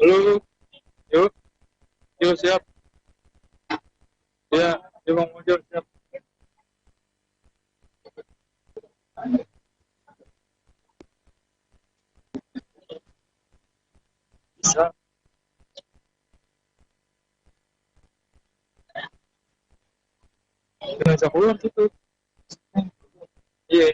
Halo, yuk, yuk siap. Ya, yuk Bang Mojo siap. Bisa. Dengan bisa keluar situ. Iya.